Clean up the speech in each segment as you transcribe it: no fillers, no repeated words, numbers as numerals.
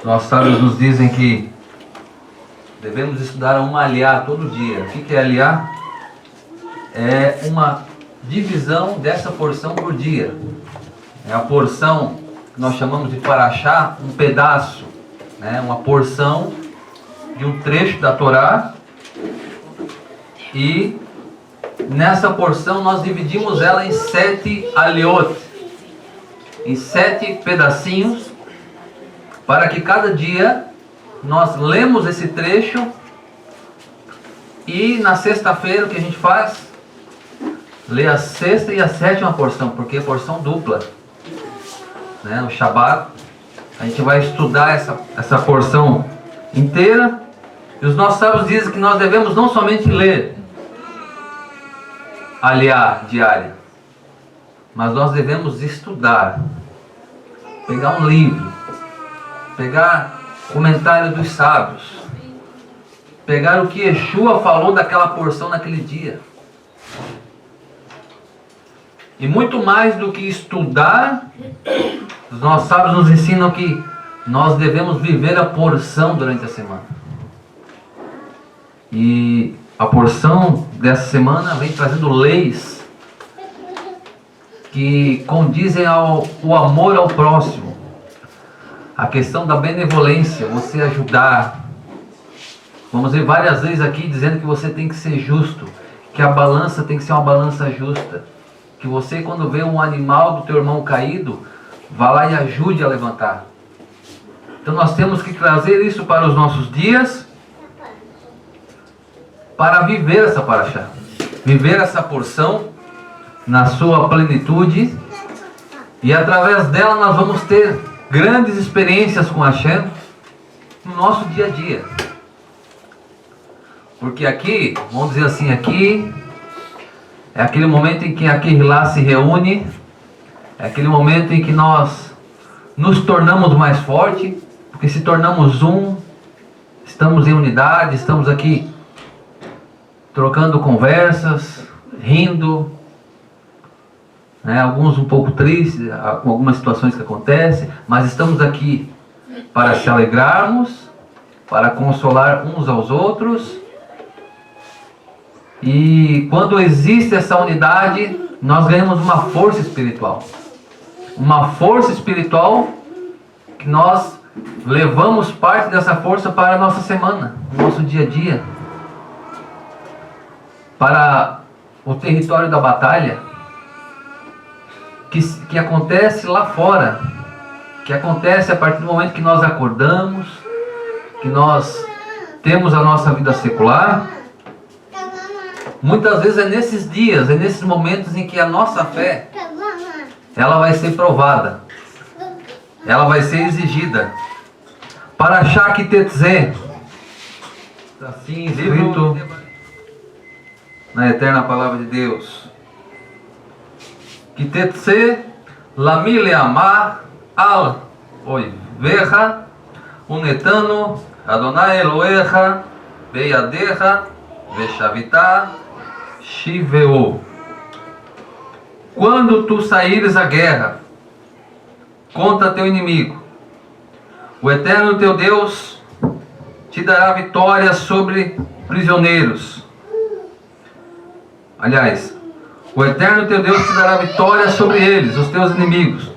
Nossos sábios nos dizem que devemos estudar uma aliá todo dia. O que é aliá? É uma divisão dessa porção por dia. É a porção que nós chamamos de paraxá, um pedaço, né? Uma porção de um trecho da Torá. E nessa porção nós dividimos ela em 7 aliot, em 7 pedacinhos, para que cada dia nós lemos esse trecho e na sexta-feira o que a gente faz? Lê a sexta e a sétima porção, porque é porção dupla, né? O Shabat, a gente vai estudar essa porção inteira. E os nossos sábios dizem que nós devemos não somente ler a aliá diária, mas nós devemos estudar, pegar um livro, pegar comentário dos sábios, pegar o que Yeshua falou daquela porção naquele dia. E muito mais do que estudar, os nossos sábios nos ensinam que nós devemos viver a porção durante a semana. E a porção dessa semana vem trazendo leis que condizem ao amor ao próximo. A questão da benevolência, você ajudar. Vamos ver várias vezes aqui dizendo que você tem que ser justo, que a balança tem que ser uma balança justa. Que você, quando vê um animal do teu irmão caído, vá lá e ajude a levantar. Então nós temos que trazer isso para os nossos dias, para viver essa paraxá, viver essa porção na sua plenitude, e através dela nós vamos ter grandes experiências com Hashem no nosso dia a dia. Porque aqui, vamos dizer assim, aqui é aquele momento em que a Kehilá se reúne, é aquele momento em que nós nos tornamos mais fortes, porque se tornamos um, estamos em unidade, estamos aqui trocando conversas, rindo, né? Alguns um pouco tristes com algumas situações que acontecem, mas estamos aqui para se alegrarmos, para consolar uns aos outros. E quando existe essa unidade, nós ganhamos uma força espiritual. Uma força espiritual que nós levamos parte dessa força para a nossa semana, o nosso dia a dia. Para o território da batalha, que acontece lá fora, que acontece a partir do momento que nós acordamos, que nós temos a nossa vida secular. Muitas vezes é nesses dias, é nesses momentos em que a nossa fé, ela vai ser provada, ela vai ser exigida. Paraxá Ki-Tetzé, assim escrito na eterna palavra de Deus. Ki-Tetzé Lami Leamar Al Oivecha Unetano Adonai Elohecha Beyadecha Veshavitá Shiveu. Quando tu saíres à guerra contra teu inimigo, o eterno teu Deus te dará vitória sobre prisioneiros. Aliás, o eterno teu Deus te dará vitória sobre eles, os teus inimigos,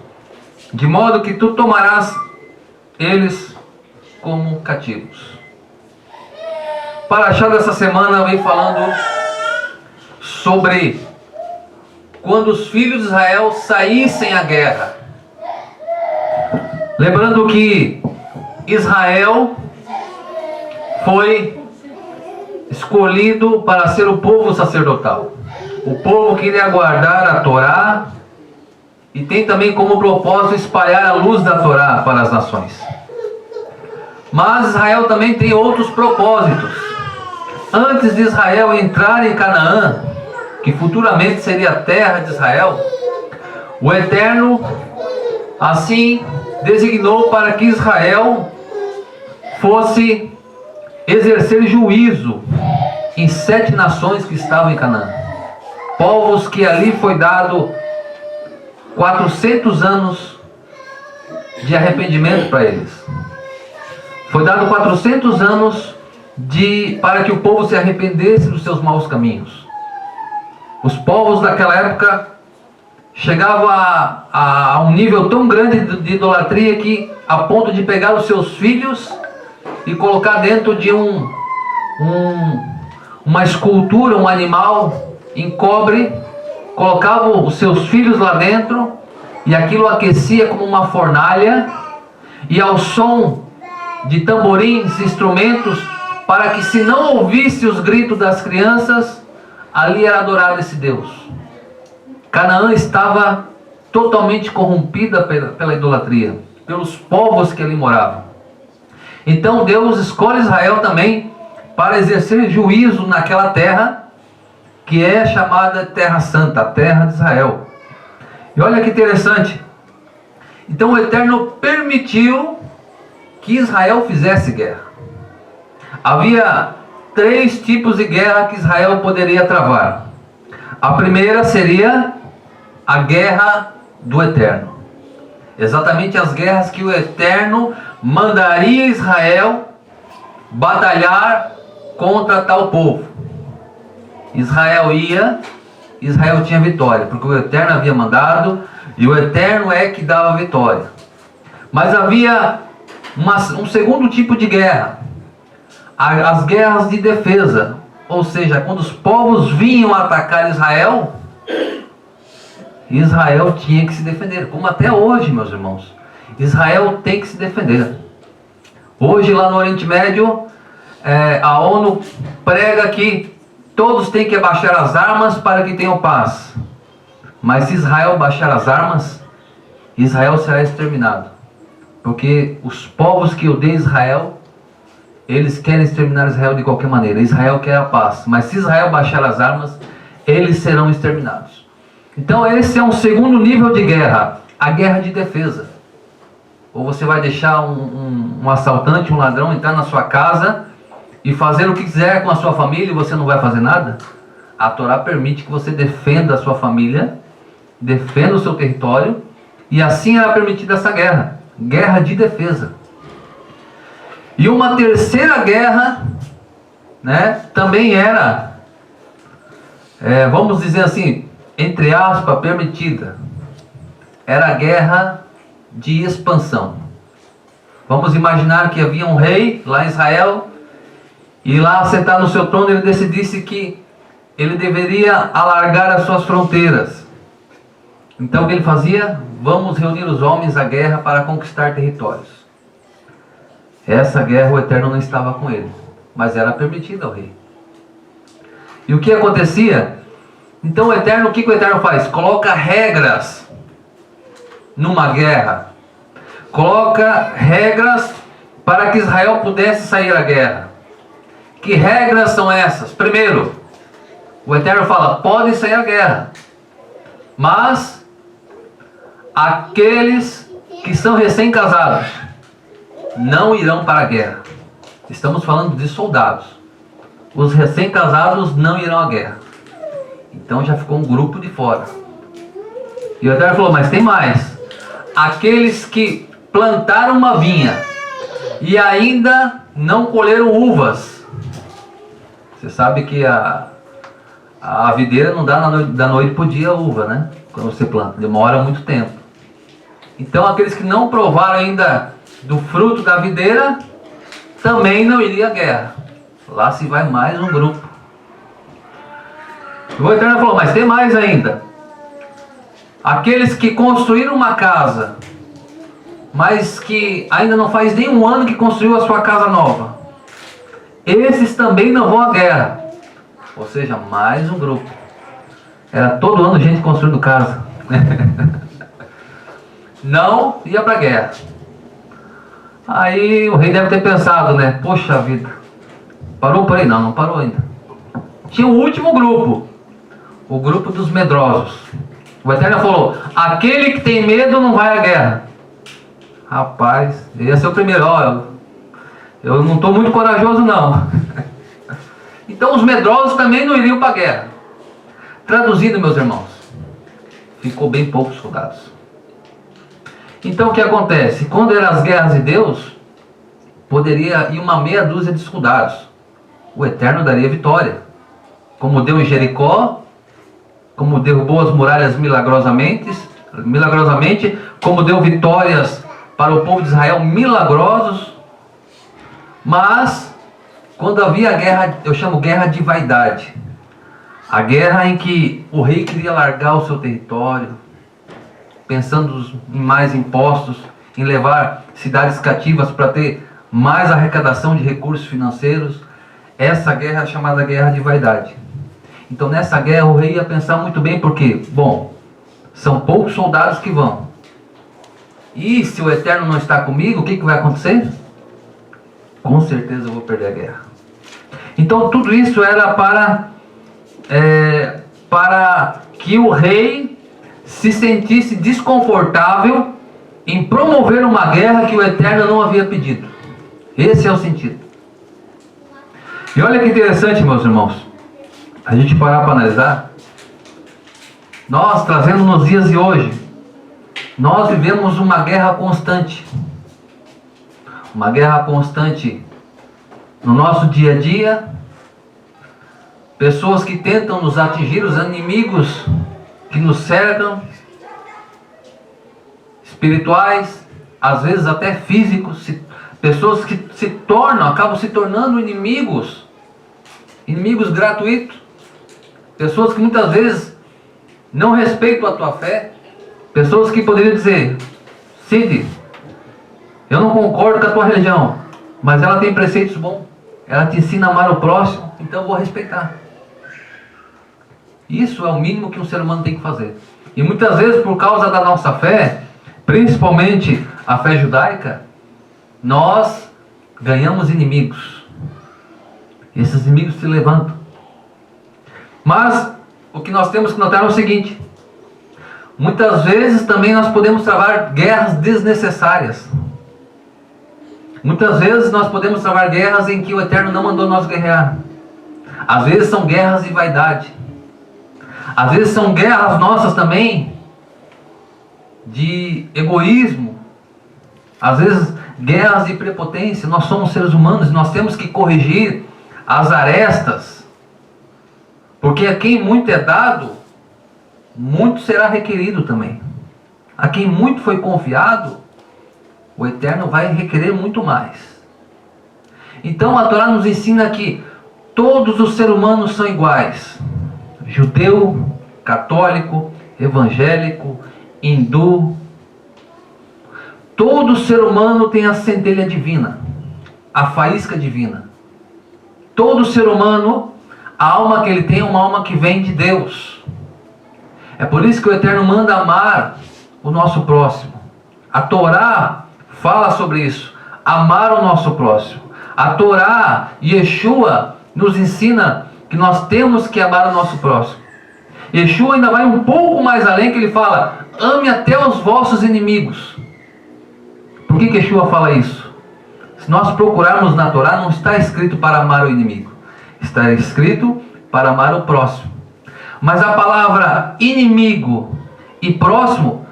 de modo que tu tomarás eles como cativos. Paraxá dessa semana vem falando sobre quando os filhos de Israel saíssem à guerra. Lembrando que Israel foi escolhido para ser o povo sacerdotal, o povo que iria guardar a Torá, e tem também como propósito espalhar a luz da Torá para as nações. Mas Israel também tem outros propósitos. Antes de Israel entrar em Canaã, que futuramente seria a terra de Israel, o Eterno assim designou para que Israel fosse exercer juízo em 7 nações que estavam em Canaã. Povos que ali foi dado 400 anos de arrependimento para eles. Foi dado 400 anos para que o povo se arrependesse dos seus maus caminhos. Os povos daquela época chegavam a um nível tão grande de idolatria que, a ponto de pegar os seus filhos e colocar dentro de uma escultura, um animal em cobre, colocavam os seus filhos lá dentro e aquilo aquecia como uma fornalha, e ao som de tamborins, instrumentos, para que, se não ouvisse os gritos das crianças, ali era adorado esse Deus. Canaã estava totalmente corrompida pela idolatria, pelos povos que ali moravam. Então Deus escolhe Israel também para exercer juízo naquela terra, que é chamada Terra Santa, a terra de Israel. E olha que interessante. Então o Eterno permitiu que Israel fizesse guerra. Havia 3 tipos de guerra que Israel poderia travar. A primeira seria a guerra do Eterno. Exatamente as guerras que o Eterno mandaria Israel batalhar contra tal povo. Israel tinha vitória, porque o Eterno havia mandado, e o Eterno é que dava vitória. Mas havia um segundo tipo de guerra, as guerras de defesa, ou seja, quando os povos vinham atacar Israel, Israel tinha que se defender, como até hoje, meus irmãos. Israel tem que se defender. Hoje, lá no Oriente Médio, a ONU prega que todos têm que abaixar as armas para que tenham paz. Mas se Israel baixar as armas, Israel será exterminado. Porque os povos que odeiam Israel, eles querem exterminar Israel de qualquer maneira. Israel quer a paz. Mas se Israel baixar as armas, eles serão exterminados. Então esse é um segundo nível de guerra, a guerra de defesa. Ou você vai deixar um assaltante, um ladrão entrar na sua casa e fazer o que quiser com a sua família e você não vai fazer nada? A Torá permite que você defenda a sua família, defenda o seu território, e assim era permitida essa guerra, guerra de defesa. E uma terceira guerra, também era, vamos dizer assim, entre aspas, permitida. Era a guerra de expansão. Vamos imaginar que havia um rei lá em Israel, e lá sentado no seu trono ele decidisse que ele deveria alargar as suas fronteiras. Então o que ele fazia? Vamos reunir os homens à guerra para conquistar territórios. Essa guerra o Eterno não estava com ele, mas era permitida ao rei. E o que acontecia? Então o Eterno, o que o Eterno faz? Coloca regras numa guerra. Coloca regras para que Israel pudesse sair à guerra. Que regras são essas? Primeiro, o Eterno fala, podem sair à guerra, mas aqueles que são recém-casados não irão para a guerra. Estamos falando de soldados. Os recém-casados não irão à guerra. Então já ficou um grupo de fora. E o Eterno falou, mas tem mais. Aqueles que plantaram uma vinha e ainda não colheram uvas. Você sabe que a videira não dá da noite para o dia a uva, né? Quando você planta, demora muito tempo. Então aqueles que não provaram ainda do fruto da videira, também não iria à guerra. Lá se vai mais um grupo. O Eterno falou, mas tem mais ainda. Aqueles que construíram uma casa, mas que ainda não faz nem um ano que construiu a sua casa nova, esses também não vão à guerra. Ou seja, mais um grupo. Era todo ano gente construindo casa. Não ia para a guerra. Aí o rei deve ter pensado, poxa vida, parou por aí? Não parou ainda. Tinha o último grupo, o grupo dos medrosos. O Eterno falou, aquele que tem medo não vai à guerra. Rapaz, ia ser o primeiro. Eu não estou muito corajoso não. Então os medrosos também não iriam para a guerra. Traduzindo, meus irmãos, ficou bem poucos soldados. Então o que acontece? Quando eram as guerras de Deus, poderia ir uma meia dúzia de soldados. O Eterno daria vitória. Como deu em Jericó, como derrubou as muralhas milagrosamente, como deu vitórias para o povo de Israel milagrosos. Mas, quando havia a guerra, eu chamo guerra de vaidade, a guerra em que o rei queria largar o seu território, pensando em mais impostos, em levar cidades cativas para ter mais arrecadação de recursos financeiros, essa guerra é chamada guerra de vaidade. Então nessa guerra o rei ia pensar muito bem, porque, bom, são poucos soldados que vão. E se o Eterno não está comigo, o que vai acontecer? Com certeza eu vou perder a guerra. Então tudo isso era para que o rei se sentisse desconfortável em promover uma guerra que o Eterno não havia pedido. Esse é o sentido. E olha que interessante, meus irmãos, a gente parar para analisar. Nós, trazendo nos dias de hoje, nós vivemos uma guerra constante. Uma guerra constante no nosso dia a dia. Pessoas que tentam nos atingir, os inimigos que nos cercam, espirituais, às vezes até físicos, pessoas que acabam se tornando inimigos gratuitos, pessoas que muitas vezes não respeitam a tua fé, pessoas que poderiam dizer: Cid, eu não concordo com a tua religião, mas ela tem preceitos bons, ela te ensina a amar o próximo, então eu vou respeitar. Isso é o mínimo que um ser humano tem que fazer. E muitas vezes, por causa da nossa fé, principalmente a fé judaica, nós ganhamos inimigos. Esses inimigos se levantam. Mas o que nós temos que notar é o seguinte: muitas vezes também nós podemos travar guerras desnecessárias. Muitas vezes nós podemos travar guerras em que o Eterno não mandou nós guerrear. Às vezes são guerras de vaidade. Às vezes são guerras nossas também de egoísmo. Às vezes guerras de prepotência. Nós somos seres humanos e nós temos que corrigir as arestas. Porque a quem muito é dado, muito será requerido também. A quem muito foi confiado, o Eterno vai requerer muito mais. Então a Torá nos ensina que todos os seres humanos são iguais. Judeu, católico, evangélico, hindu. Todo ser humano tem a centelha divina, a faísca divina. Todo ser humano, a alma que ele tem é uma alma que vem de Deus. É por isso que o Eterno manda amar o nosso próximo. A Torá fala sobre isso, amar o nosso próximo. A Torá, Yeshua, nos ensina que nós temos que amar o nosso próximo. Yeshua ainda vai um pouco mais além, que ele fala: ame até os vossos inimigos. Por que Yeshua fala isso? Se nós procurarmos na Torá, não está escrito para amar o inimigo, está escrito para amar o próximo. Mas a palavra inimigo e próximo,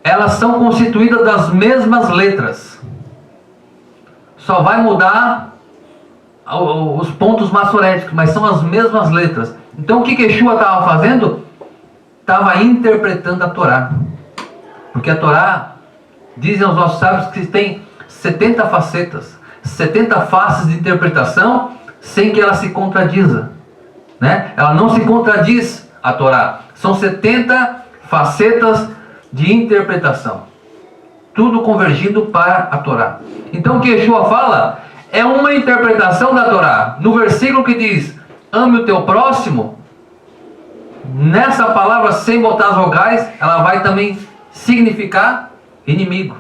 elas são constituídas das mesmas letras. Só vai mudar os pontos maçoréticos, mas são as mesmas letras. Então o que Yeshua estava fazendo? Estava interpretando a Torá. Porque a Torá, dizem os nossos sábios, que tem 70 facetas, 70 faces de interpretação, sem que ela se contradiza, né? Ela não se contradiz, a Torá. São 70 facetas de interpretação, tudo convergindo para a Torá. Então o que Yeshua fala é uma interpretação da Torá. No versículo que diz: ame o teu próximo, nessa palavra, sem botar as vogais, ela vai também significar inimigo.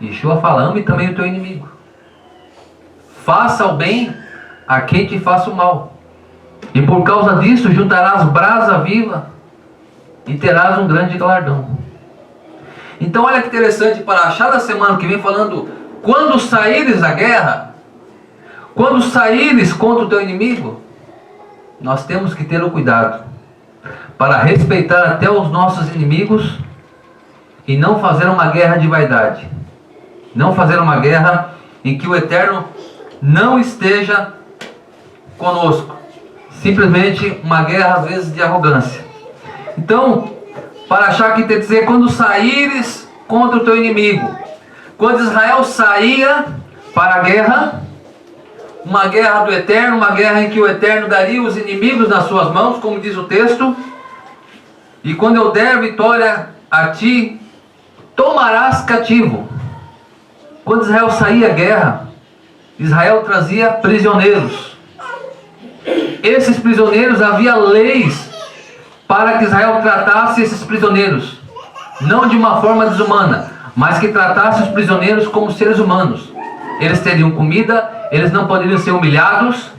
Yeshua fala: ame também o teu inimigo. Faça o bem a quem te faça o mal, e por causa disso juntarás brasa viva e terás um grande galardão. Então olha que interessante, para achar da semana que vem falando: quando saíres da guerra, quando saíres contra o teu inimigo, nós temos que ter o cuidado para respeitar até os nossos inimigos e não fazer uma guerra de vaidade, não fazer uma guerra em que o Eterno não esteja conosco. Simplesmente uma guerra, às vezes, de arrogância. Então, para achar que tem que dizer, quando saíres contra o teu inimigo. Quando Israel saía para a guerra, uma guerra do Eterno, uma guerra em que o Eterno daria os inimigos nas suas mãos, como diz o texto. E quando eu der vitória a ti, tomarás cativo. Quando Israel saía à guerra, Israel trazia prisioneiros. Esses prisioneiros, havia leis para que Israel tratasse esses prisioneiros, não de uma forma desumana, mas que tratasse os prisioneiros como seres humanos. Eles teriam comida, eles não poderiam ser humilhados,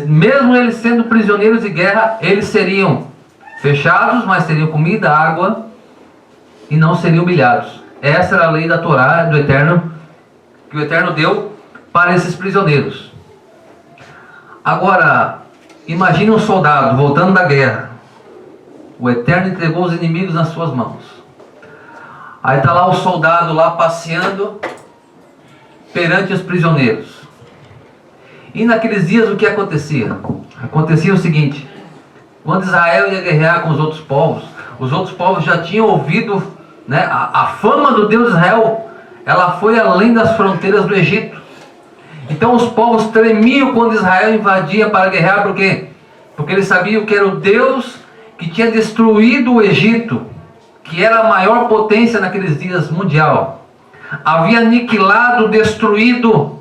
mesmo eles sendo prisioneiros de guerra, eles seriam fechados, mas teriam comida, água, e não seriam humilhados. Essa era a lei da Torá do Eterno, que o Eterno deu para esses prisioneiros. Agora, imagine um soldado voltando da guerra. O Eterno entregou os inimigos nas suas mãos. Aí está lá o soldado lá passeando perante os prisioneiros. E naqueles dias o que acontecia? Acontecia o seguinte: quando Israel ia guerrear com os outros povos já tinham ouvido, né, a fama do Deus de Israel, ela foi além das fronteiras do Egito. Então os povos tremiam quando Israel invadia para guerrear. Por quê? Porque eles sabiam que era o Deus que tinha destruído o Egito, que era a maior potência naqueles dias mundial. Havia aniquilado, destruído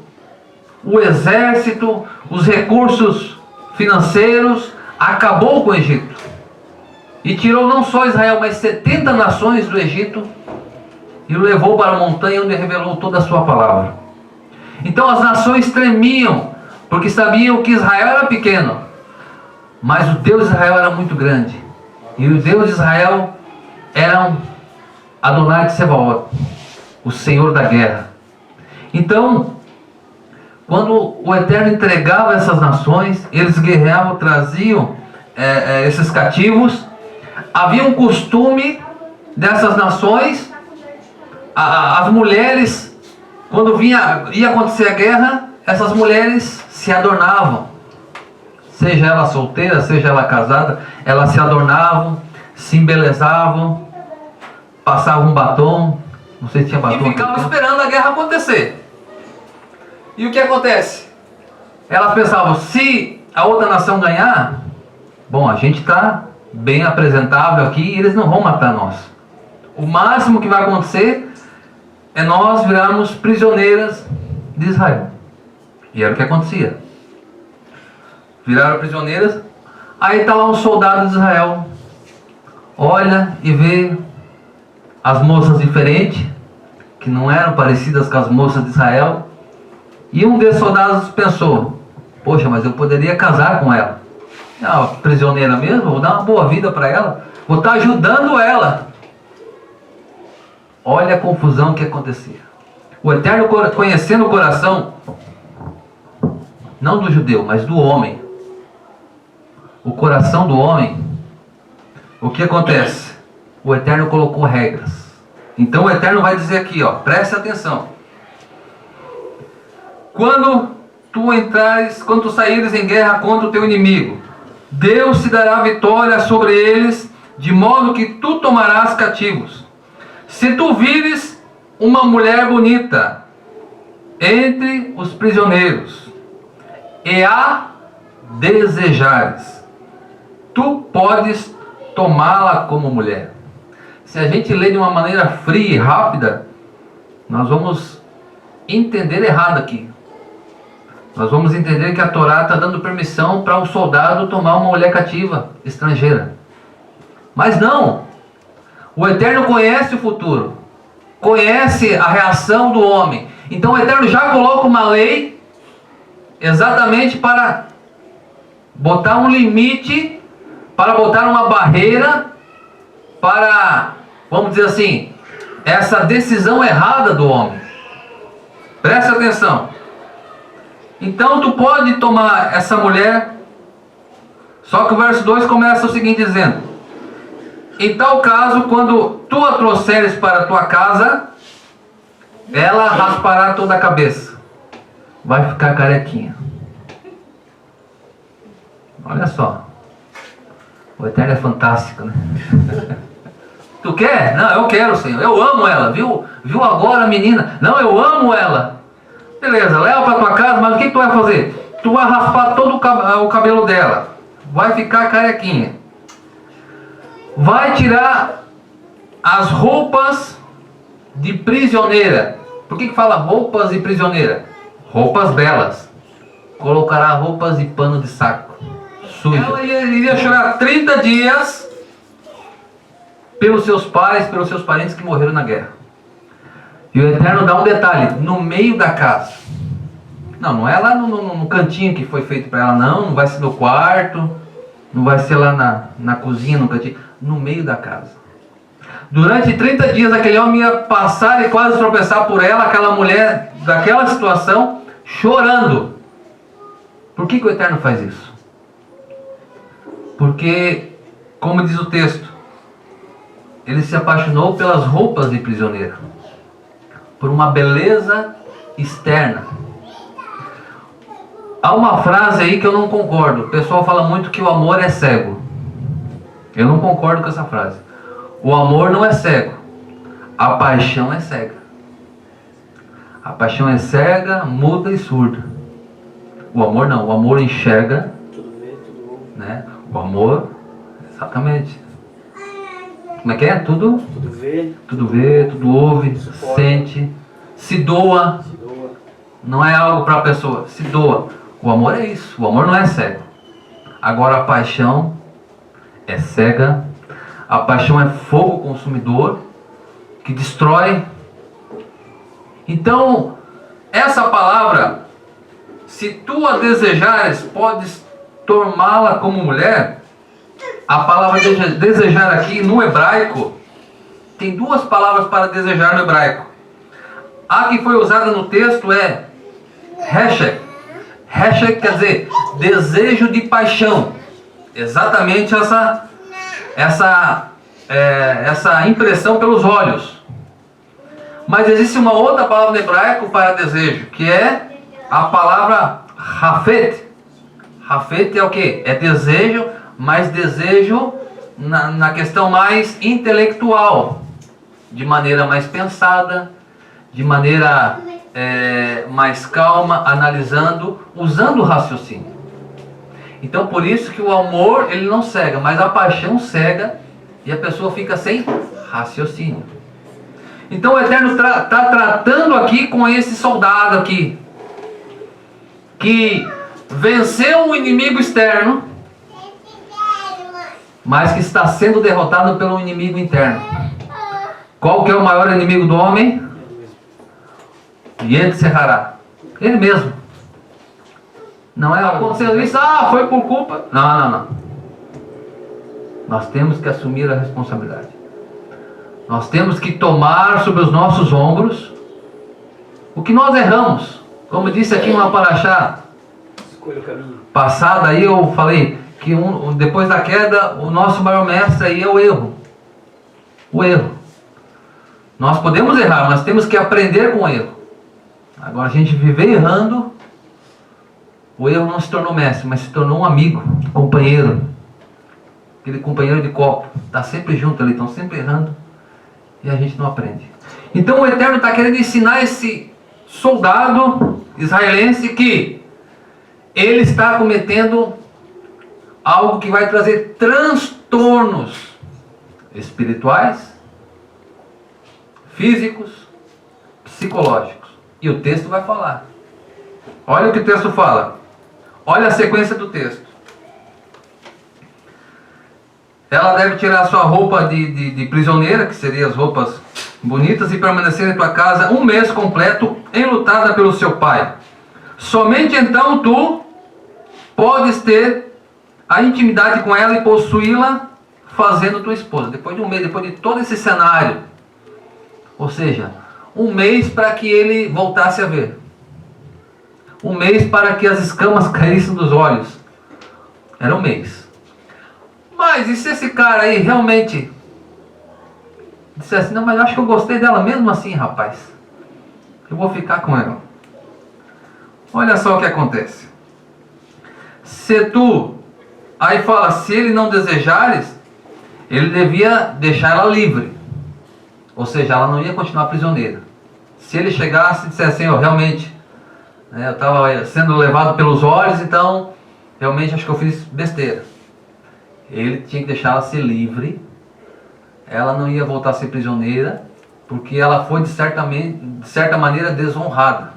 o exército, os recursos financeiros, acabou com o Egito. E tirou não só Israel, mas 70 nações do Egito e o levou para a montanha onde revelou toda a sua palavra. Então as nações tremiam, porque sabiam que Israel era pequeno, mas o Deus de Israel era muito grande. E o Deus de Israel era Adonai de Sebaot, o Senhor da guerra. Então, quando o Eterno entregava essas nações, eles guerreavam, traziam esses cativos. Havia um costume dessas nações, as mulheres, quando ia acontecer a guerra, essas mulheres se adornavam. Seja ela solteira, seja ela casada, elas se adornavam, se embelezavam, passavam um batom, não sei se tinha batom. E ficavam esperando a guerra acontecer. E o que acontece? Elas pensavam, se a outra nação ganhar, bom, a gente está bem apresentável aqui e eles não vão matar nós. O máximo que vai acontecer é nós virarmos prisioneiras de Israel. E era o que acontecia. Viraram prisioneiras. Aí está lá um soldado de Israel, olha e vê as moças diferentes, que não eram parecidas com as moças de Israel. E um desses soldados pensou, poxa, mas eu poderia casar com ela. É uma prisioneira mesmo, vou dar uma boa vida para ela, vou estar ajudando ela. Olha a confusão que acontecia. O Eterno, conhecendo o coração, não do judeu, mas do homem, o coração do homem, o que acontece? O Eterno colocou regras. Então o Eterno vai dizer aqui, ó, preste atenção. Quando tu saíres em guerra contra o teu inimigo, Deus te dará vitória sobre eles, de modo que tu tomarás cativos. Se tu vires uma mulher bonita entre os prisioneiros e a desejares, tu podes tomá-la como mulher. Se a gente lê de uma maneira fria e rápida, nós vamos entender errado aqui. Nós vamos entender que a Torá está dando permissão para um soldado tomar uma mulher cativa, estrangeira. Mas não. O Eterno conhece o futuro. Conhece a reação do homem. Então o Eterno já coloca uma lei exatamente para botar um limite, para botar uma barreira, para, vamos dizer assim, essa decisão errada do homem. Presta atenção. Então tu pode tomar essa mulher, só que o verso 2 começa o seguinte dizendo: em tal caso, quando tu a trouxeres para a tua casa, ela raspará toda a cabeça, vai ficar carequinha. Olha só, o Eterno é fantástico, né? Tu quer? Não, eu quero, Senhor, eu amo ela, viu agora a menina? Não, eu amo ela. Beleza, leva para tua casa, mas o que tu vai fazer? Tu vai raspar todo o cabelo dela, vai ficar carequinha, vai tirar as roupas de prisioneira. Por que fala roupas de prisioneira? Roupas belas. Colocará roupas de pano de saco, suja. Ela iria chorar 30 dias pelos seus pais, pelos seus parentes que morreram na guerra. E o Eterno dá um detalhe: no meio da casa. Não é lá no cantinho que foi feito para ela, não vai ser no quarto, não vai ser lá na cozinha, no cantinho, no meio da casa. Durante 30 dias aquele homem ia passar e quase tropeçar por ela, aquela mulher, daquela situação, chorando. Por que o Eterno faz isso? Porque, como diz o texto, ele se apaixonou pelas roupas de prisioneiro, por uma beleza externa. Há uma frase aí que eu não concordo. O pessoal fala muito que o amor é cego. Eu não concordo com essa frase. O amor não é cego. A paixão é cega. A paixão é cega, muda e surda. O amor não. O amor enxerga. Tudo vê, tudo ouve. Né? O amor, exatamente. Como é que é? Tudo vê, tudo ouve, sente, se doa. Não é algo para a pessoa, se doa. O amor é isso. O amor não é cego. Agora a paixão é cega. A paixão é fogo consumidor que destrói. Então, essa palavra, se tu a desejares, podes tomá-la como mulher. A palavra desejar aqui no hebraico, tem duas palavras para desejar no hebraico. A que foi usada no texto é heshek. Heshek quer dizer desejo de paixão. Exatamente essa impressão pelos olhos. Mas existe uma outra palavra no hebraico para desejo, que é a palavra hafet. Hafet é o que? É desejo, mas desejo na questão mais intelectual, de maneira mais pensada, de maneira mais calma, analisando, usando o raciocínio. Então por isso que o amor ele não cega, mas a paixão cega e a pessoa fica sem raciocínio. Então o Eterno está tratando aqui com esse soldado aqui, que venceu o inimigo externo, mas que está sendo derrotado pelo inimigo interno. Qual que é o maior inimigo do homem? Yetzer-Hará. Ele mesmo. Não é aconteceu isso, foi por culpa. Não. Nós temos que assumir a responsabilidade. Nós temos que tomar sobre os nossos ombros o que nós erramos. Como disse aqui uma paraxá passada, aí eu falei que depois da queda, o nosso maior mestre aí é o erro. O erro. Nós podemos errar, mas temos que aprender com o erro. Agora a gente viver errando, o erro não se tornou mestre, mas se tornou um amigo, companheiro. Aquele companheiro de copo. Está sempre junto ali, estão sempre errando. E a gente não aprende. Então o Eterno está querendo ensinar esse soldado israelense que ele está cometendo algo que vai trazer transtornos espirituais, físicos, psicológicos. E o texto vai falar. Olha o que o texto fala. Olha a sequência do texto. Ela deve tirar sua roupa de prisioneira, que seriam as roupas bonitas, e permanecer em tua casa 1 mês completo, enlutada pelo seu pai. Somente então tu podes ter a intimidade com ela e possuí-la fazendo tua esposa. Depois de 1 mês, depois de todo esse cenário. Ou seja, 1 mês para que ele voltasse a ver. 1 mês para que as escamas caíssem dos olhos. Era 1 mês. Mas e se esse cara aí realmente dissesse, não, mas eu acho que eu gostei dela mesmo assim, rapaz. Eu vou ficar com ela. Olha só o que acontece. Aí fala, se ele não desejares, ele devia deixar ela livre. Ou seja, ela não ia continuar prisioneira. Se ele chegasse e dissesse assim, realmente, eu estava sendo levado pelos olhos, então, realmente acho que eu fiz besteira. Ele tinha que deixar ela ser livre. Ela não ia voltar a ser prisioneira, porque ela foi de certa maneira desonrada.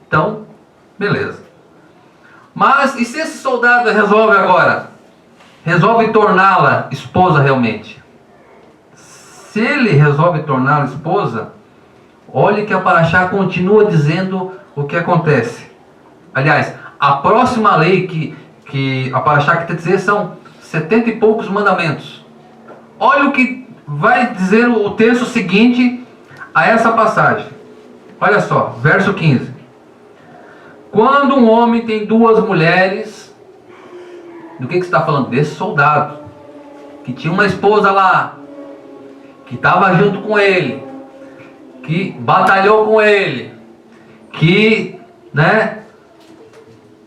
Então, beleza. Mas, e se esse soldado resolve torná-la esposa realmente? Se ele resolve torná-la esposa, olhe que a Paraxá continua dizendo o que acontece. Aliás, a próxima lei que a Paraxá quer dizer são 70 e poucos mandamentos. Olha o que vai dizer o texto seguinte a essa passagem. Olha só, verso 15. Quando um homem tem duas mulheres, do que está falando? Desse soldado, que tinha uma esposa lá, que estava junto com ele, que batalhou com ele, que,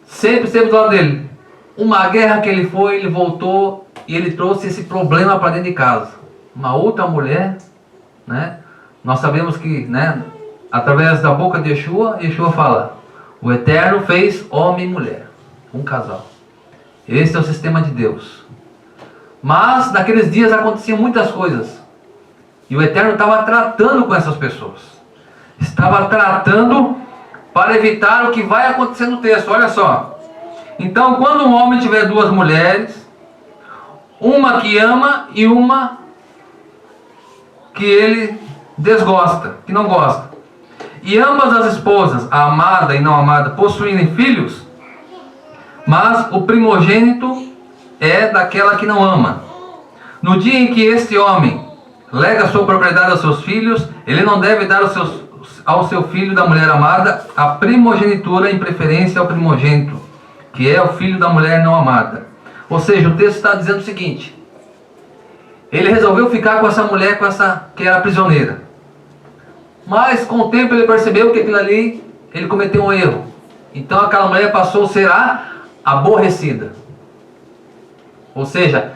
sempre esteve do lado dele. Uma guerra que ele foi, ele voltou e ele trouxe esse problema para dentro de casa. Uma outra mulher, nós sabemos que, através da boca de Yeshua fala, o Eterno fez homem e mulher, um casal. Esse é o sistema de Deus. Mas naqueles dias aconteciam muitas coisas. E o Eterno estava tratando com essas pessoas. Estava tratando para evitar o que vai acontecer no texto. Olha só. Então, quando um homem tiver duas mulheres, uma que ama e uma que ele desgosta, que não gosta, e ambas as esposas, a amada e não amada, possuírem filhos, mas o primogênito é daquela que não ama. No dia em que este homem lega sua propriedade aos seus filhos, ele não deve dar ao seu filho da mulher amada a primogenitura em preferência ao primogênito, que é o filho da mulher não amada. Ou seja, o texto está dizendo o seguinte: ele resolveu ficar com essa mulher, que era prisioneira. Mas com o tempo ele percebeu que aquilo ali, ele cometeu um erro. Então aquela mulher passou a ser aborrecida. Ou seja,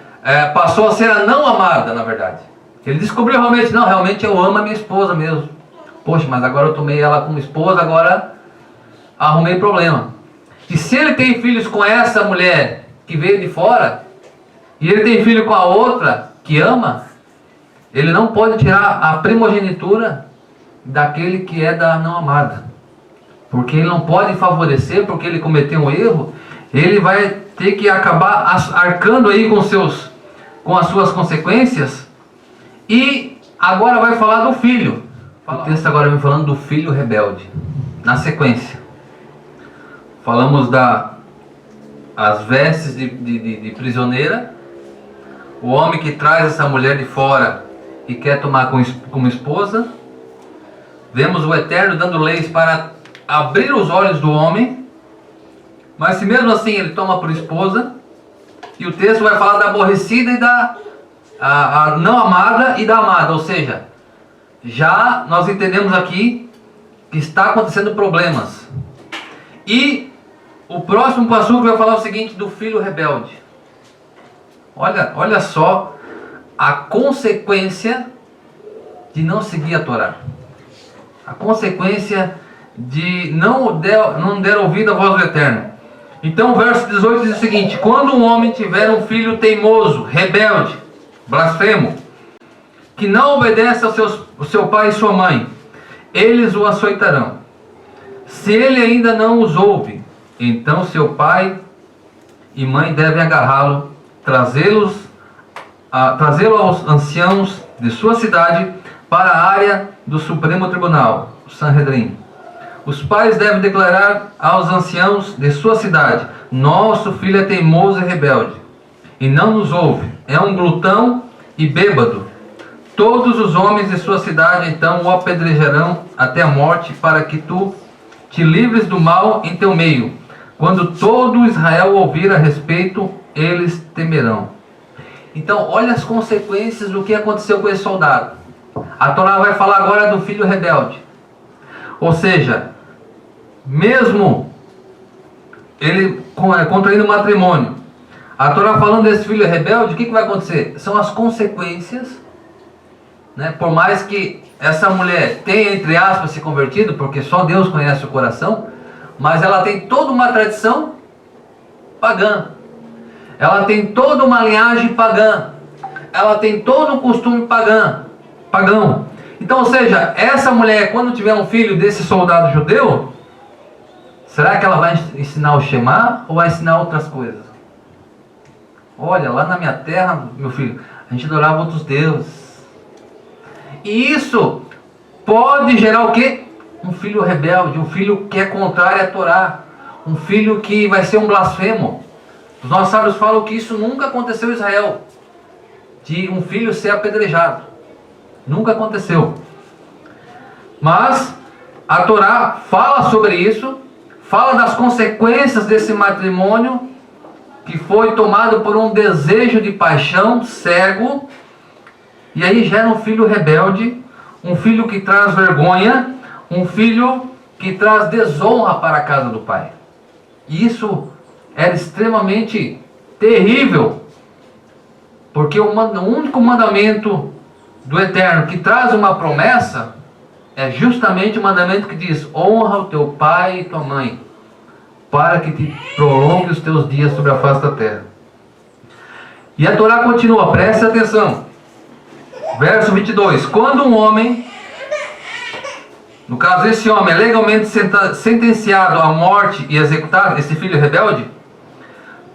passou a ser a não amada, na verdade. Ele descobriu realmente eu amo a minha esposa mesmo. Poxa, mas agora eu tomei ela como esposa, agora arrumei problema. E se ele tem filhos com essa mulher que veio de fora, e ele tem filho com a outra que ama, ele não pode tirar a primogenitura daquele que é da não amada. Porque ele não pode favorecer, porque ele cometeu um erro, ele vai ter que acabar arcando aí com as suas consequências. E agora vai falar do filho. O texto agora vem falando do filho rebelde. Na sequência, falamos as vestes de prisioneira, o homem que traz essa mulher de fora e quer tomar como esposa. Vemos o Eterno dando leis para abrir os olhos do homem, mas se mesmo assim ele toma por esposa, e o texto vai falar da aborrecida e da a não amada e da amada. Ou seja, já nós entendemos aqui que está acontecendo problemas. E o próximo passo vai falar o seguinte do filho rebelde. Olha só a consequência de não seguir a Torá. A consequência de não der ouvido à voz do Eterno. Então o verso 18 diz o seguinte: quando um homem tiver um filho teimoso, rebelde, blasfemo, que não obedece ao seu pai e sua mãe, eles o açoitarão. Se ele ainda não os ouve, então seu pai e mãe devem agarrá-lo, trazê-lo aos anciãos de sua cidade para a área do Supremo Tribunal, o Sanhedrin. Os pais devem declarar aos anciãos de sua cidade: nosso filho é teimoso e rebelde, e não nos ouve, é um glutão e bêbado. Todos os homens de sua cidade então o apedrejarão até a morte, para que tu te livres do mal em teu meio. Quando todo Israel ouvir a respeito, eles temerão. Então, olha as consequências do que aconteceu com esse soldado. A Torá vai falar agora do filho rebelde. Ou seja, mesmo ele contraindo matrimônio, a Torá falando desse filho rebelde, o que vai acontecer? São as consequências, né? Por mais que essa mulher tenha, entre aspas, se convertido, porque só Deus conhece o coração, mas ela tem toda uma tradição pagã, ela tem toda uma linhagem pagã, ela tem todo um costume pagão. Então, ou seja, essa mulher, quando tiver um filho desse soldado judeu, será que ela vai ensinar o Shema ou vai ensinar outras coisas? Olha, lá na minha terra, meu filho, a gente adorava outros deuses. E isso pode gerar o quê? Um filho rebelde, um filho que é contrário à Torá, um filho que vai ser um blasfemo. Os nossos sábios falam que isso nunca aconteceu em Israel, de um filho ser apedrejado. Nunca aconteceu. Mas a Torá fala sobre isso, fala das consequências desse matrimônio que foi tomado por um desejo de paixão cego, e aí gera um filho rebelde, um filho que traz vergonha, um filho que traz desonra para a casa do pai. E isso era extremamente terrível, porque o único mandamento do Eterno que traz uma promessa é justamente o mandamento que diz: honra o teu pai e tua mãe, para que te prolongue os teus dias sobre a face da terra. E a Torá continua, preste atenção. Verso 22. Quando um homem, no caso esse homem é legalmente sentenciado à morte e executado, esse filho rebelde,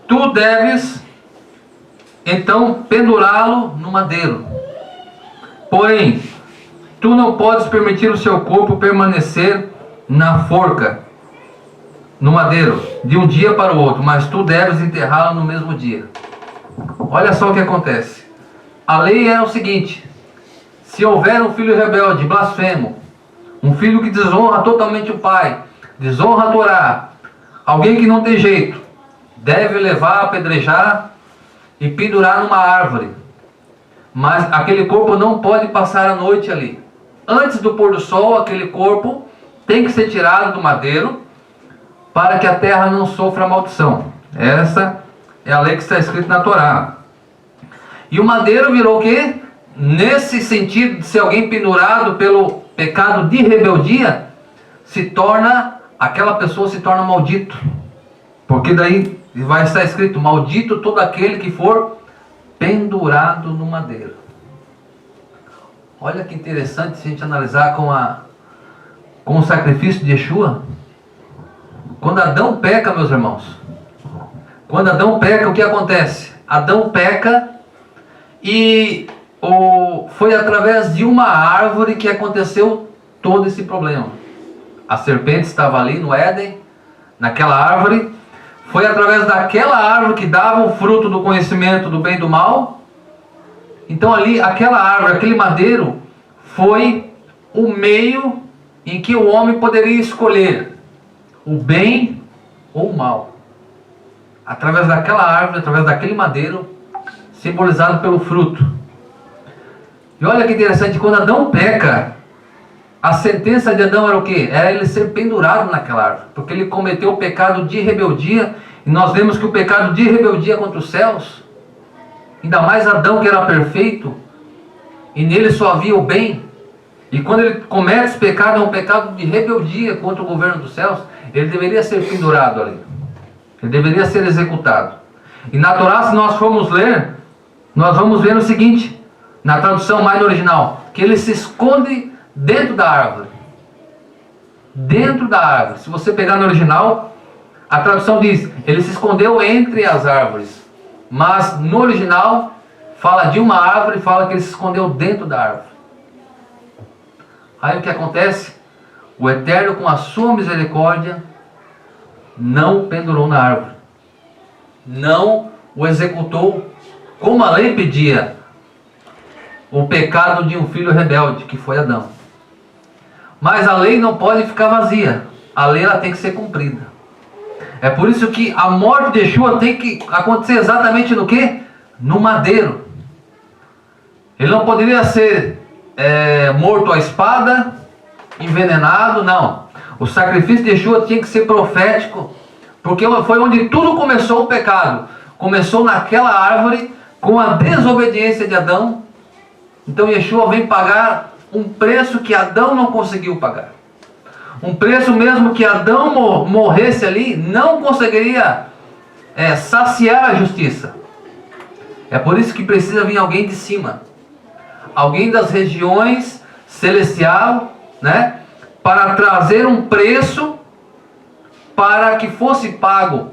tu deves então pendurá-lo no madeiro. Porém, tu não podes permitir o seu corpo permanecer na forca, no madeiro, de um dia para o outro, mas tu deves enterrá-lo no mesmo dia. Olha só o que acontece. A lei é o seguinte: se houver um filho rebelde, blasfemo, um filho que desonra totalmente o pai, desonra a Torá, alguém que não tem jeito, deve levar, apedrejar e pendurar numa árvore. Mas aquele corpo não pode passar a noite ali. Antes do pôr do sol, aquele corpo tem que ser tirado do madeiro, para que a terra não sofra maldição. Essa é a lei que está escrita na Torá. E o madeiro virou o quê? Nesse sentido de ser alguém pendurado pelo pecado de rebeldia, aquela pessoa se torna maldito. Porque daí vai estar escrito: maldito todo aquele que for pendurado no madeiro. Olha que interessante se a gente analisar com o sacrifício de Yeshua. Quando Adão peca, meus irmãos, quando Adão peca, o que acontece? Adão peca e foi através de uma árvore que aconteceu todo esse problema. A serpente estava ali no Éden, naquela árvore. Foi através daquela árvore que dava o fruto do conhecimento do bem e do mal. Então ali, aquela árvore, aquele madeiro, foi o meio em que o homem poderia escolher o bem ou o mal. Através daquela árvore, através daquele madeiro, simbolizado pelo fruto. E olha que interessante, quando Adão peca, a sentença de Adão era o quê? Era ele ser pendurado naquela árvore, porque ele cometeu o pecado de rebeldia. E nós vemos que o pecado de rebeldia contra os céus, ainda mais Adão, que era perfeito, e nele só havia o bem. E quando ele comete esse pecado, é um pecado de rebeldia contra o governo dos céus, ele deveria ser pendurado ali. Ele deveria ser executado. E na Torá, se nós formos ler, nós vamos ver o seguinte, na tradução mais original, que ele se esconde dentro da árvore. Dentro da árvore. Se você pegar no original, a tradução diz: ele se escondeu entre as árvores. Mas no original, fala de uma árvore, fala que ele se escondeu dentro da árvore. Aí o que acontece? O Eterno, com a sua misericórdia, não o pendurou na árvore. Não o executou como a lei pedia. O pecado de um filho rebelde, que foi Adão. Mas a lei não pode ficar vazia. A lei ela tem que ser cumprida. É por isso que a morte de Yeshua tem que acontecer exatamente no quê? No madeiro. Ele não poderia ser morto à espada, envenenado, não. O sacrifício de Yeshua tinha que ser profético, porque foi onde tudo começou o pecado. Começou naquela árvore, com a desobediência de Adão. Então Yeshua vem pagar um preço que Adão não conseguiu pagar. Um preço mesmo que Adão morresse ali, não conseguiria saciar a justiça. É por isso que precisa vir alguém de cima. Alguém das regiões celestial, né? Para trazer um preço para que fosse pago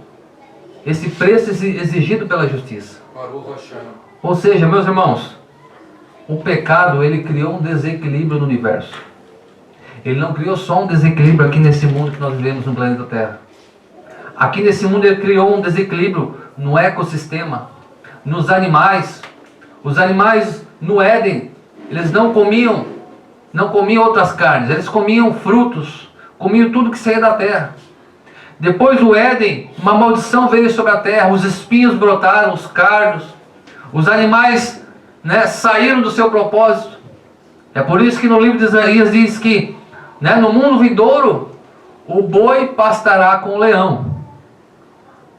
esse preço exigido pela justiça. Ou seja, meus irmãos, o pecado, ele criou um desequilíbrio no universo. Ele não criou só um desequilíbrio aqui nesse mundo que nós vivemos no planeta Terra. Aqui nesse mundo ele criou um desequilíbrio no ecossistema, nos animais. Os animais no Éden, eles não comiam outras carnes, eles comiam frutos, comiam tudo que saía da terra. Depois do Éden, uma maldição veio sobre a terra, os espinhos brotaram, os cardos, os animais, né, saíram do seu propósito. É por isso que no livro de Isaías diz que, né, no mundo vindouro, o boi pastará com o leão.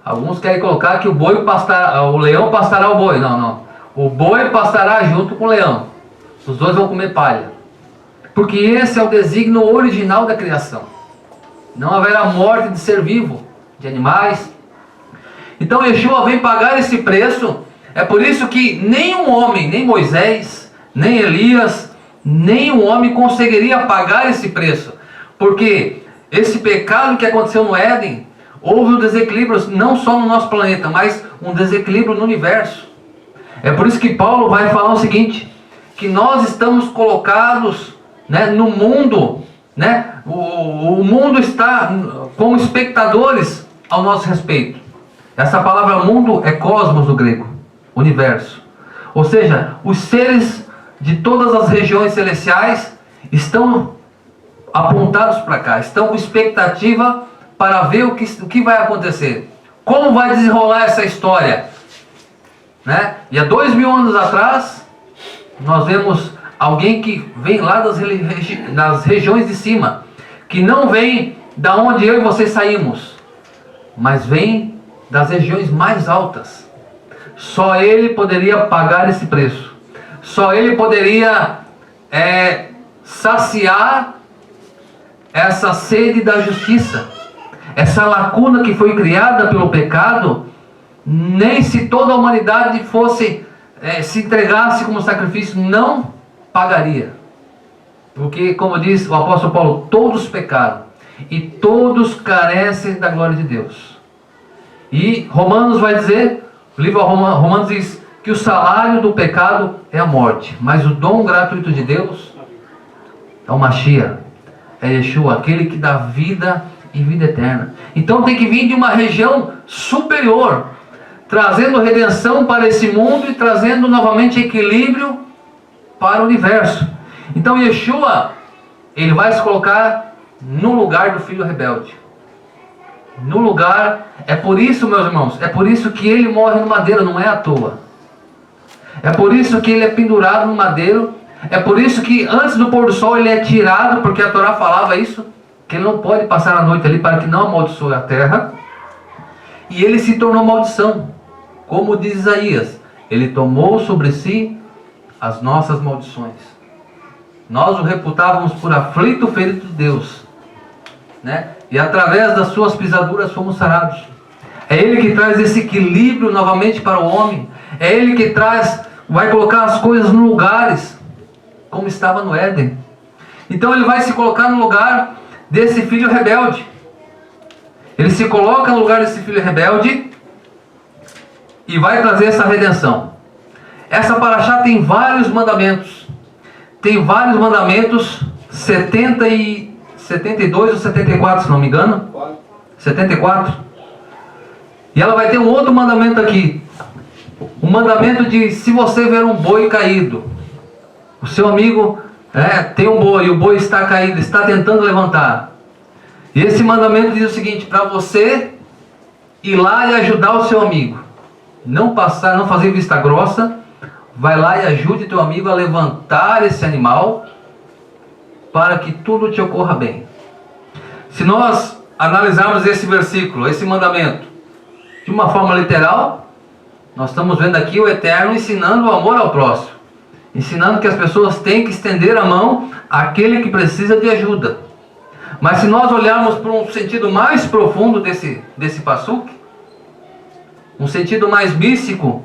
Alguns querem colocar que o leão pastará o boi. Não, não. O boi pastará junto com o leão. Os dois vão comer palha. Porque esse é o desígnio original da criação. Não haverá morte de ser vivo, de animais. Então Yeshua vem pagar esse preço. É por isso que nenhum homem, nem Moisés, nem Elias, nenhum homem conseguiria pagar esse preço. Porque esse pecado que aconteceu no Éden, houve um desequilíbrio não só no nosso planeta, mas um desequilíbrio no universo. É por isso que Paulo vai falar o seguinte, que nós estamos colocados, né, no mundo, né, o mundo está como espectadores ao nosso respeito. Essa palavra mundo é cosmos no grego, universo. Ou seja, os seres de todas as regiões celestiais estão apontados para cá, estão com expectativa para ver o que vai acontecer. Como vai desenrolar essa história? Né? E há 2000 anos atrás, nós vemos alguém que vem lá das regiões de cima, que não vem da onde eu e você saímos, mas vem das regiões mais altas. Só ele poderia pagar esse preço. Só ele poderia saciar essa sede da justiça. Essa lacuna que foi criada pelo pecado, nem se toda a humanidade fosse se entregasse como sacrifício, não pagaria. Porque, como diz o apóstolo Paulo, todos pecaram e todos carecem da glória de Deus. E Romanos vai dizer, o livro Romanos diz que o salário do pecado é a morte, mas o dom gratuito de Deus é o Mashiach, é Yeshua, aquele que dá vida e vida eterna. Então tem que vir de uma região superior, trazendo redenção para esse mundo e trazendo novamente equilíbrio para o universo. Então Yeshua, ele vai se colocar no lugar do filho rebelde. No lugar, é por isso, meus irmãos, é por isso que ele morre no madeiro, não é à toa. É por isso que ele é pendurado no madeiro. É por isso que antes do pôr do sol ele é tirado, porque a Torá falava isso, que ele não pode passar a noite ali para que não amaldiçoe a terra. E ele se tornou maldição, como diz Isaías, ele tomou sobre si as nossas maldições. Nós o reputávamos por aflito, ferido de Deus, né? E através das suas pisaduras fomos sarados. É ele que traz esse equilíbrio novamente para o homem. É ele que vai colocar as coisas no lugares, como estava no Éden. Então ele vai se colocar no lugar desse filho rebelde. Ele se coloca no lugar desse filho rebelde e vai trazer essa redenção. Essa paraxá tem vários mandamentos. Tem vários mandamentos, 72 ou 74, se não me engano. 74. E ela vai ter um outro mandamento aqui. O mandamento de, se você ver um boi caído, o seu amigo tem um boi e o boi está caído, está tentando levantar. E esse mandamento diz o seguinte, para você ir lá e ajudar o seu amigo. Não fazer vista grossa, vai lá e ajude teu amigo a levantar esse animal para que tudo te ocorra bem. Se nós analisarmos esse versículo, esse mandamento, de uma forma literal, nós estamos vendo aqui o Eterno ensinando o amor ao próximo, ensinando que as pessoas têm que estender a mão àquele que precisa de ajuda. Mas se nós olharmos para um sentido mais profundo desse passuque, um sentido mais místico,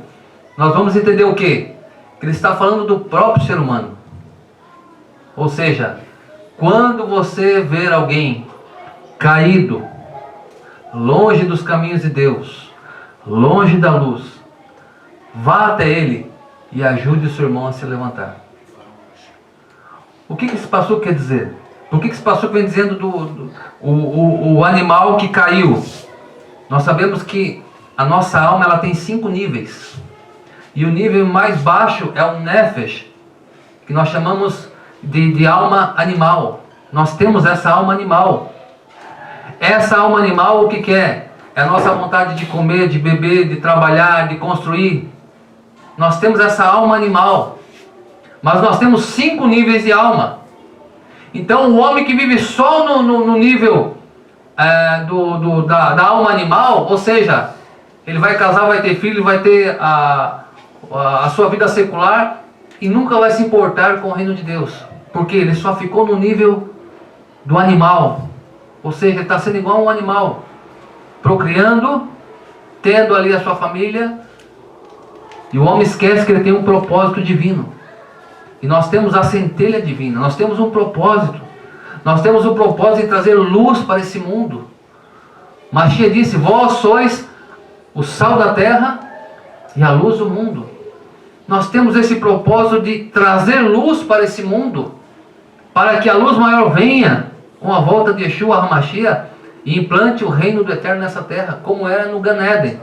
nós vamos entender o quê? Que ele está falando do próprio ser humano. Ou seja, quando você ver alguém caído, longe dos caminhos de Deus, longe da luz, vá até ele e ajude o seu irmão a se levantar. O que esse passuque quer dizer? Por que esse passuque vem dizendo o animal que caiu? Nós sabemos que a nossa alma ela tem 5 níveis. E o nível mais baixo é o Nefesh, que nós chamamos de alma animal. Nós temos essa alma animal. Essa alma animal o que é? É a nossa vontade de comer, de beber, de trabalhar, de construir. Nós temos essa alma animal. Mas nós temos 5 níveis de alma. Então o homem que vive só no nível da alma animal, ou seja, ele vai casar, vai ter filho, vai ter a sua vida secular e nunca vai se importar com o reino de Deus. Porque ele só ficou no nível do animal. Ou seja, ele está sendo igual a um animal, procriando, tendo ali a sua família, e o homem esquece que ele tem um propósito divino. E nós temos a centelha divina, nós temos um propósito. Nós temos o propósito de trazer luz para esse mundo. Machia disse, vós sois o sal da terra e a luz do mundo. Nós temos esse propósito de trazer luz para esse mundo, para que a luz maior venha com a volta de Yeshua HaMashiach e implante o reino do Eterno nessa terra, como era no Gan Eden,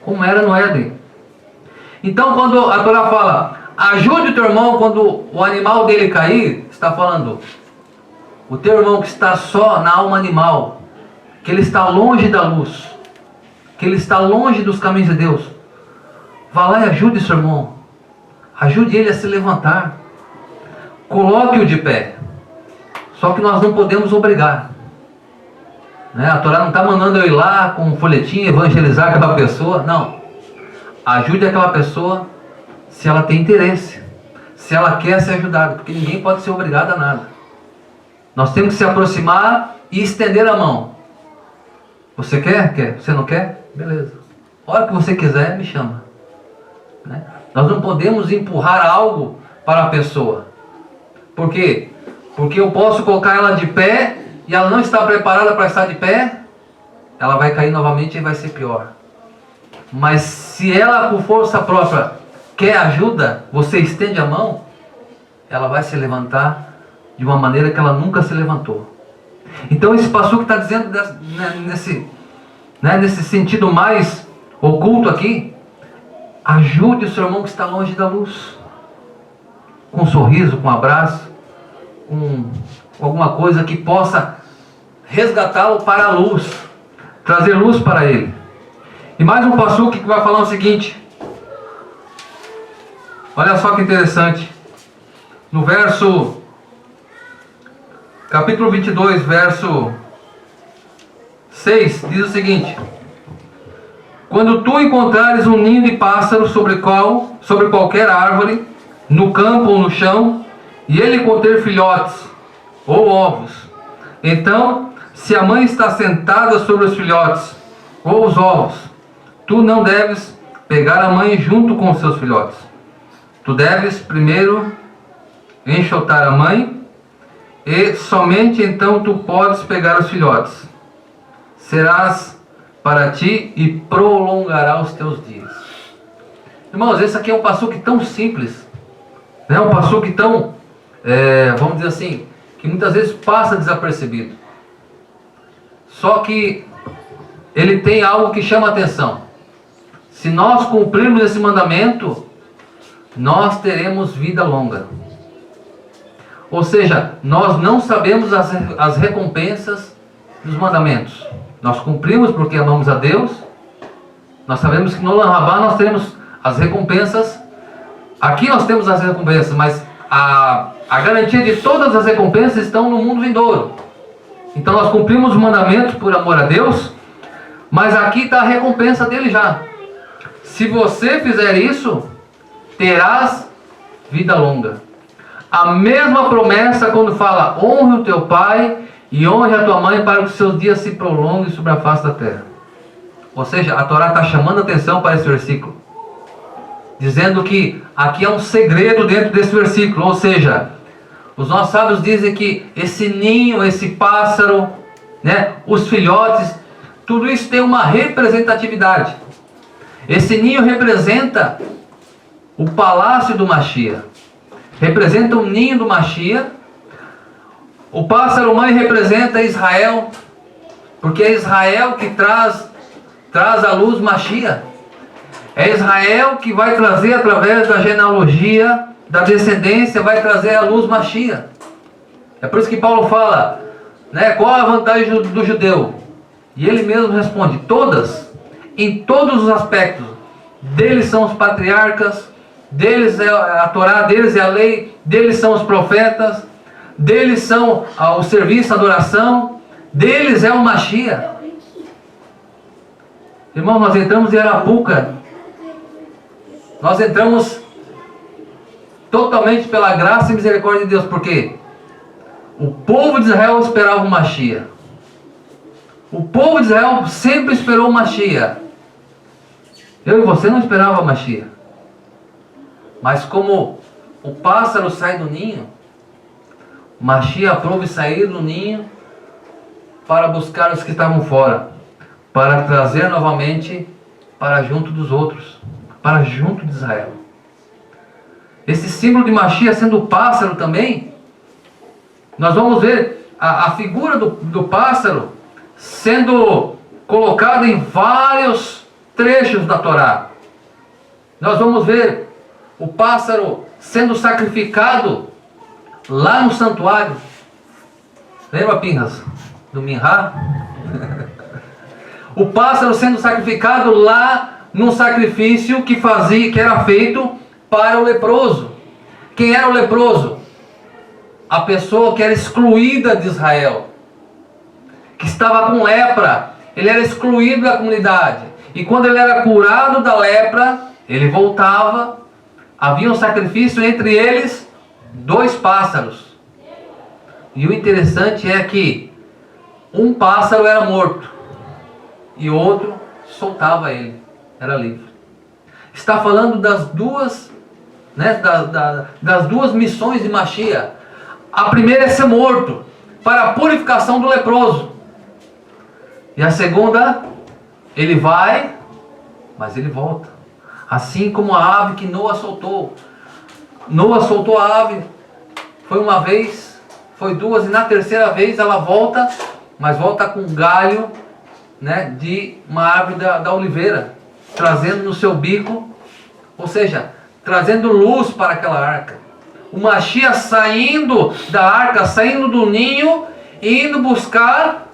como era no Éden. Então quando a Torá fala, ajude o teu irmão quando o animal dele cair, está falando, o teu irmão que está só na alma animal, que ele está longe da luz, que ele está longe dos caminhos de Deus, vá lá e ajude seu irmão, ajude ele a se levantar, coloque-o de pé. Só que nós não podemos obrigar, né? A Torá não está mandando eu ir lá com um folhetim evangelizar aquela pessoa, não. Ajude aquela pessoa se ela tem interesse, se ela quer ser ajudada, porque ninguém pode ser obrigado a nada. Nós temos que se aproximar e estender a mão. Você quer? Quer? Você não quer? Beleza. A hora que você quiser, me chama, né? Nós não podemos empurrar algo para a pessoa. Por quê? Porque eu posso colocar ela de pé e ela não está preparada para estar de pé, ela vai cair novamente e vai ser pior. Mas se ela por força própria quer ajuda, você estende a mão, ela vai se levantar de uma maneira que ela nunca se levantou. Então esse pastor que está dizendo nesse sentido mais oculto aqui, ajude o seu irmão que está longe da luz, com um sorriso, com um abraço, com alguma coisa que possa resgatá-lo para a luz, trazer luz para ele. E mais um pastor que vai falar o seguinte, olha só que interessante, no verso, capítulo 22, verso 6, diz o seguinte, quando tu encontrares um ninho de pássaro sobre qualquer árvore, no campo ou no chão, e ele conter filhotes ou ovos, então, se a mãe está sentada sobre os filhotes ou os ovos, tu não deves pegar a mãe junto com os seus filhotes. Tu deves primeiro enxotar a mãe, e somente então tu podes pegar os filhotes. Serás para ti e prolongará os teus dias. Irmãos, esse aqui é um passuque tão simples, né? Um passuque tão, vamos dizer assim, que muitas vezes passa desapercebido. Só que ele tem algo que chama a atenção. Se nós cumprirmos esse mandamento, nós teremos vida longa. Ou seja, nós não sabemos as recompensas dos mandamentos. Nós cumprimos porque amamos a Deus. Nós sabemos que no Olam Rabá nós teremos as recompensas. Aqui nós temos as recompensas, mas A garantia de todas as recompensas estão no mundo vindouro. Então nós cumprimos os mandamentos por amor a Deus, mas aqui está a recompensa dele já. Se você fizer isso, terás vida longa. A mesma promessa quando fala: honre o teu pai e honre a tua mãe, para que os seus dias se prolonguem sobre a face da terra. Ou seja, a Torá está chamando a atenção para esse versículo, dizendo que aqui há um segredo dentro desse versículo. Ou seja, os nossos sábios dizem que esse ninho, esse pássaro, né, os filhotes, tudo isso tem uma representatividade. Esse ninho representa o palácio do Mashiach, representa o ninho do Mashiach. O pássaro mãe representa Israel, porque é Israel que traz à luz Mashiach. É Israel que vai trazer, através da genealogia, da descendência, vai trazer à luz Mashiach. É por isso que Paulo fala, né, qual a vantagem do judeu? E ele mesmo responde: todas, em todos os aspectos. Deles são os patriarcas, deles é a Torá, deles é a lei, deles são os profetas, deles são o serviço, a adoração, deles é o Mashiach. Irmão, nós entramos em Arapuca, nós entramos totalmente pela graça e misericórdia de Deus, porque o povo de Israel esperava o Mashiach. O povo de Israel sempre esperou o Mashiach. Eu e você não esperava o Mashiach. Mas como o pássaro sai do ninho, o Mashiach aprove sair do ninho para buscar os que estavam fora, para trazer novamente para junto dos outros, para junto de Israel. Esse símbolo de Mashiach sendo o pássaro também, nós vamos ver a figura do pássaro sendo colocada em vários trechos da Torá. Nós vamos ver o pássaro sendo sacrificado lá no santuário. Lembra, Pinhas, do Minhá? O pássaro sendo sacrificado lá num sacrifício que era feito para o leproso. Quem era o leproso? A pessoa que era excluída de Israel, que estava com lepra. Ele era excluído da comunidade. E quando ele era curado da lepra, ele voltava. Havia um sacrifício, entre eles 2 pássaros. E o interessante é que um pássaro era morto e o outro soltava ele, era livre. Está falando das duas, né, das duas missões de Mashiach. A primeira é ser morto para a purificação do leproso. E a segunda, ele vai, mas ele volta. Assim como a ave que Noa soltou. Noa soltou a ave, foi uma vez, foi 2, e na terceira vez ela volta, mas volta com um galho, né, de uma árvore da oliveira, trazendo no seu bico, ou seja, trazendo luz para aquela arca. O Mashiach saindo da arca, saindo do ninho, e indo buscar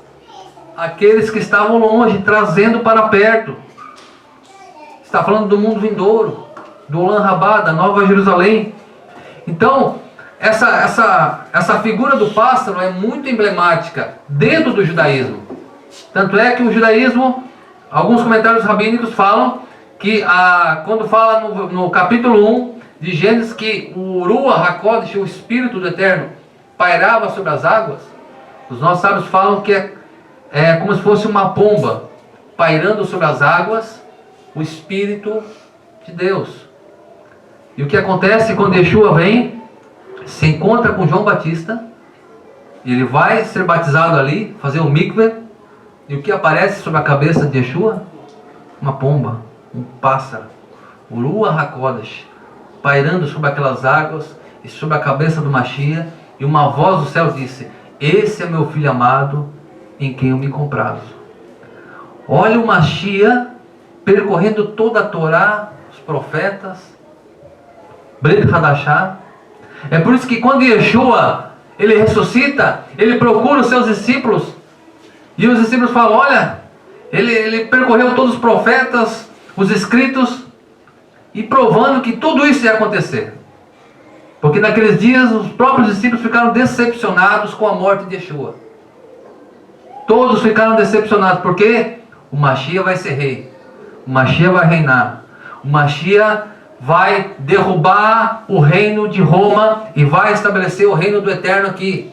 aqueles que estavam longe, trazendo para perto. Está falando do mundo vindouro, do Olam Rabá, da Nova Jerusalém. Então, essa figura do pássaro é muito emblemática dentro do judaísmo. Tanto é que o judaísmo, alguns comentários rabínicos falam que quando fala no capítulo 1 de Gênesis que o Ruach HaKodesh, o Espírito do Eterno, pairava sobre as águas, os nossos sábios falam que é como se fosse uma pomba pairando sobre as águas, o Espírito de Deus. E o que acontece quando Yeshua vem, se encontra com João Batista, ele vai ser batizado ali, fazer o mikveh, e o que aparece sobre a cabeça de Yeshua? Uma pomba, um pássaro, o Ruach HaKodesh, pairando sobre aquelas águas e sobre a cabeça do Mashiach, e uma voz do céu disse: esse é meu filho amado, em quem eu me comprazo. Olha o Mashiach percorrendo toda a Torá, os profetas, Brit Hadashah. É por isso que quando Yeshua ele ressuscita, ele procura os seus discípulos, e os discípulos falam: olha, ele percorreu todos os profetas, os escritos, e provando que tudo isso ia acontecer. Porque naqueles dias os próprios discípulos ficaram decepcionados com a morte de Yeshua. Todos ficaram decepcionados, porque o Mashiach vai ser rei, o Mashiach vai reinar, o Mashiach vai derrubar o reino de Roma e vai estabelecer o reino do Eterno aqui.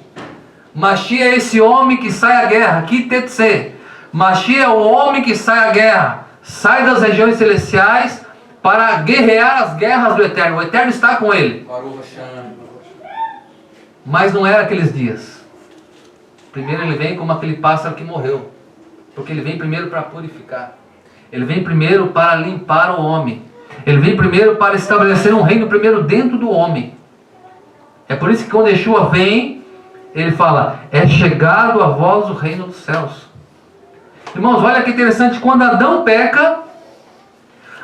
Mashiach é esse homem que sai à guerra, Kitetse. Mashiach é o homem que sai à guerra, sai das regiões celestiais para guerrear as guerras do Eterno. O Eterno está com ele. Mas não era aqueles dias. Primeiro ele vem como aquele pássaro que morreu, porque ele vem primeiro para purificar. Ele vem primeiro para limpar o homem. Ele vem primeiro para estabelecer um reino primeiro dentro do homem. É por isso que quando Yeshua vem, ele fala: é chegado a vós o reino dos céus. Irmãos, olha que interessante. Quando Adão peca,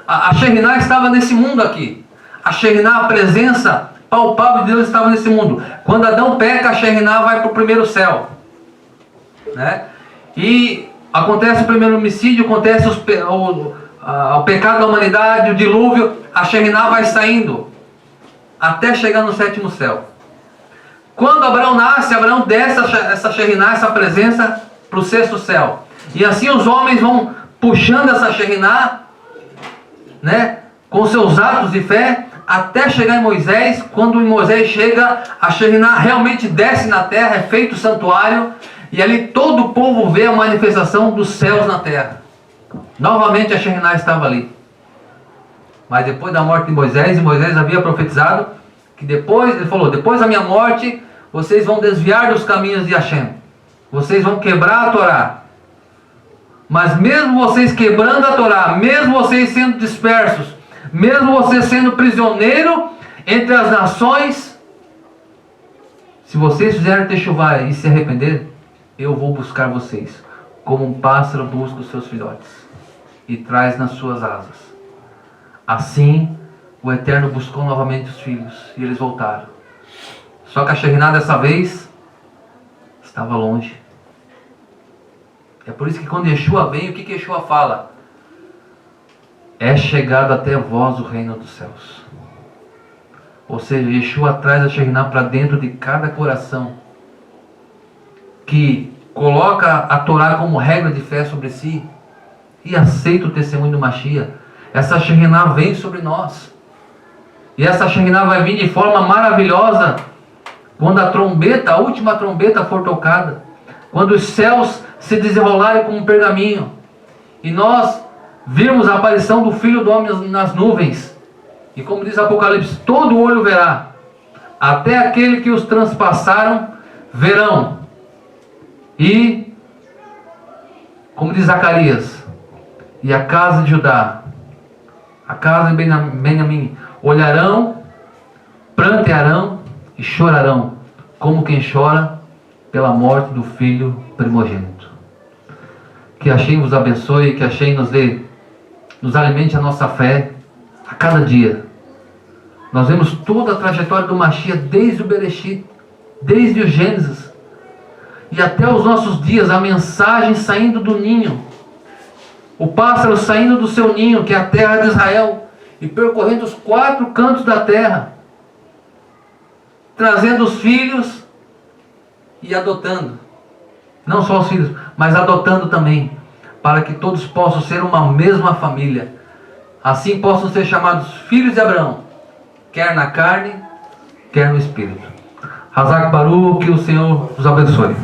a Shekhinah estava nesse mundo aqui. A Shekhinah, a presença palpável de Deus, estava nesse mundo. Quando Adão peca, a Shekhinah vai para o primeiro céu, né? E acontece o primeiro homicídio, acontece o pecado da humanidade, o dilúvio. A Shekhinah vai saindo até chegar no sétimo céu. Quando Abraão nasce, Abraão desce essa Shekhinah, essa presença, para o sexto céu. E assim os homens vão puxando essa Shekhinah, né, com seus atos de fé, até chegar em Moisés. Quando em Moisés chega, a Shekhinah realmente desce na terra, é feito o santuário, e ali todo o povo vê a manifestação dos céus na terra. Novamente a Shekhinah estava ali. Mas depois da morte de Moisés, e Moisés havia profetizado que depois, ele falou: depois da minha morte, vocês vão desviar dos caminhos de Hashem, vocês vão quebrar a Torá. Mas mesmo vocês quebrando a Torá, mesmo vocês sendo dispersos, mesmo vocês sendo prisioneiro entre as nações, se vocês fizerem techuvá e se arrepender, eu vou buscar vocês, como um pássaro busca os seus filhotes e traz nas suas asas. Assim o Eterno buscou novamente os filhos e eles voltaram. Só que a Shekhinah dessa vez estava longe. É por isso que quando Yeshua vem, o que Yeshua fala? É chegado até vós o reino dos céus. Ou seja, Yeshua traz a Shekhinah para dentro de cada coração que coloca a Torá como regra de fé sobre si e aceita o testemunho do Mashiach. Essa Shekhinah vem sobre nós. E essa Shekhinah vai vir de forma maravilhosa quando a trombeta, a última trombeta for tocada. Quando os céus se desenrolarem como um pergaminho e nós virmos a aparição do Filho do Homem nas nuvens. E como diz Apocalipse, todo olho verá, até aquele que os transpassaram verão. E, como diz Zacarias, e a casa de Judá, a casa de Benjamim, olharão, prantearão e chorarão, como quem chora pela morte do filho primogênito. Que Hashem vos abençoe, que Hashem nos alimente a nossa fé a cada dia. Nós vemos toda a trajetória do Mashiach desde o Bereshit, desde o Gênesis, e até os nossos dias, a mensagem saindo do ninho, o pássaro saindo do seu ninho, que é a terra de Israel, e percorrendo os 4 cantos da terra, trazendo os filhos e adotando. Não só os filhos, mas adotando também, para que todos possam ser uma mesma família. Assim possam ser chamados filhos de Abraão, quer na carne, quer no espírito. Hazak Baruch, que o Senhor os abençoe.